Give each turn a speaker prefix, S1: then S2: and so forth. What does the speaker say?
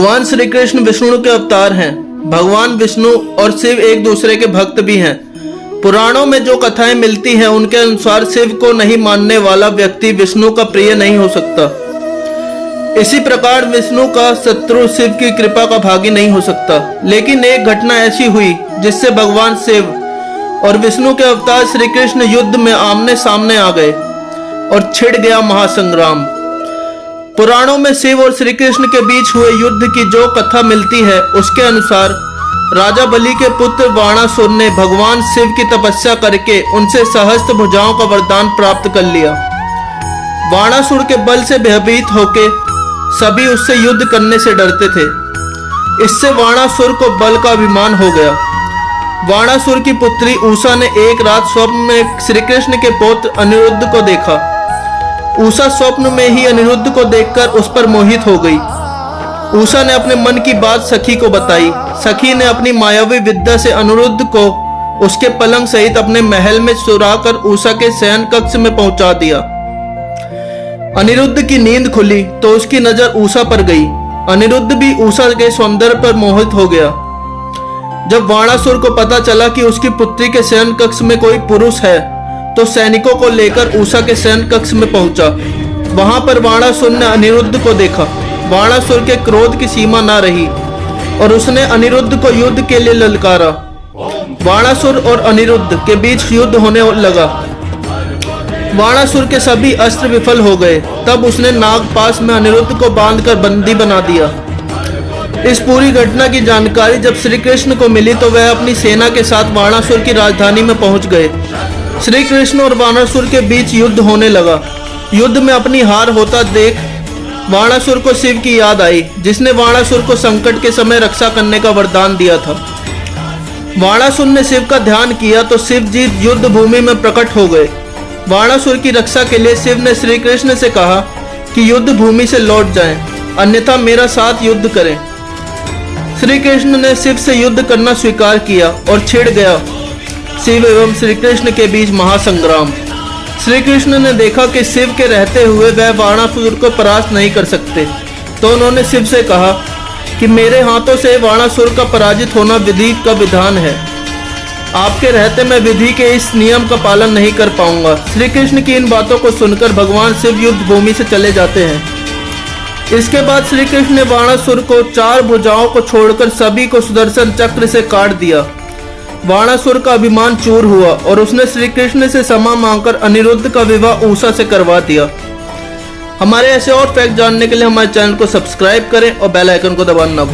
S1: भगवान श्री कृष्ण विष्णु के अवतार हैं। भगवान विष्णु और शिव एक दूसरे के भक्त भी हैं। पुराणों में जो कथाएं मिलती हैं उनके अनुसार शिव को नहीं मानने वाला व्यक्ति विष्णु का प्रिय नहीं हो सकता। इसी प्रकार विष्णु का शत्रु शिव की कृपा का भागी नहीं हो सकता। लेकिन एक घटना ऐसी हुई जिससे भगवान शिव और विष्णु के अवतार श्री कृष्ण युद्ध में आमने सामने आ गए और छिड़ गया महासंग्राम। पुराणों में शिव और श्री कृष्ण के बीच हुए युद्ध की जो कथा मिलती है उसके अनुसार राजा बलि के पुत्र वाणासुर ने भगवान शिव की तपस्या करके उनसे सहस्त्र भुजाओं का वरदान प्राप्त कर लिया। वाणासुर के बल से भयभीत होके सभी उससे युद्ध करने से डरते थे। इससे वाणासुर को बल का अभिमान हो गया। वाणासुर की पुत्री उषा ने एक रात स्वप्न में श्री कृष्ण के पौत्र अनिरुद्ध को देखा। उषा स्वप्न में ही अनिरुद्ध को देखकर उस पर मोहित हो गई। उषा ने अपने मन की बात सखी को बताई। सखी ने अपनी मायावी विद्या से अनिरुद्ध को उसके पलंग सहित अपने महल में सुलाकर उषा के शयन कक्ष में पहुंचा दिया। अनिरुद्ध की नींद खुली तो उसकी नजर उषा पर गई। अनिरुद्ध भी उषा के सौंदर्य पर मोहित हो गया। जब वाणासुर को पता चला कि उसकी पुत्री के शयन कक्ष में कोई पुरुष है तो सैनिकों को लेकर उषा के शयन कक्ष में पहुंचा। वहां पर वाणासुर ने अनिरुद्ध को देखा। वाणासुर के क्रोध की सीमा न रही और उसने अनिरुद्ध को युद्ध के लिए ललकारा। वाणासुर और अनिरुद्ध के बीच युद्ध होने लगा। वाणासुर के सभी अस्त्र विफल हो गए। तब उसने नागपाश में अनिरुद्ध को बांधकर बंदी बना दिया। इस पूरी घटना की जानकारी जब श्री कृष्ण को मिली तो वह अपनी सेना के साथ वाणासुर की राजधानी में पहुंच गए। श्री कृष्ण और वाणासुर के बीच युद्ध होने लगा। युद्ध में अपनी हार होता देख वाणासुर को शिव की याद आई, जिसने वाणासुर को संकट के समय रक्षा करने का वरदान दिया था। वाणासुर ने शिव का ध्यान किया तो शिव जी युद्ध भूमि में प्रकट हो गए। वाणासुर की रक्षा के लिए शिव ने श्री कृष्ण से कहा कि युद्ध भूमि से लौट जाएं, अन्यथा मेरा साथ युद्ध करें। श्री कृष्ण ने शिव से युद्ध करना स्वीकार किया और छिड़ गया शिव एवं श्री कृष्ण के बीच महासंग्राम। श्री कृष्ण ने देखा कि शिव के रहते हुए वह वाणासुर को परास्त नहीं कर सकते, तो उन्होंने शिव से कहा कि मेरे हाथों से वाणासुर का पराजित होना विधि का विधान है। आपके रहते मैं विधि के इस नियम का पालन नहीं कर पाऊंगा। श्री कृष्ण की इन बातों को सुनकर भगवान शिव युद्ध भूमि से चले जाते हैं। इसके बाद श्री कृष्ण ने वाणासुर को 4 भुजाओं को छोड़कर सभी को सुदर्शन चक्र से काट दिया। वाणासुर का अभिमान चूर हुआ और उसने श्री कृष्ण से क्षमा मांगकर अनिरुद्ध का विवाह उषा से करवा दिया। हमारे ऐसे और फैक्ट जानने के लिए हमारे चैनल को सब्सक्राइब करें और बेल आइकन को दबाना ना भूलें।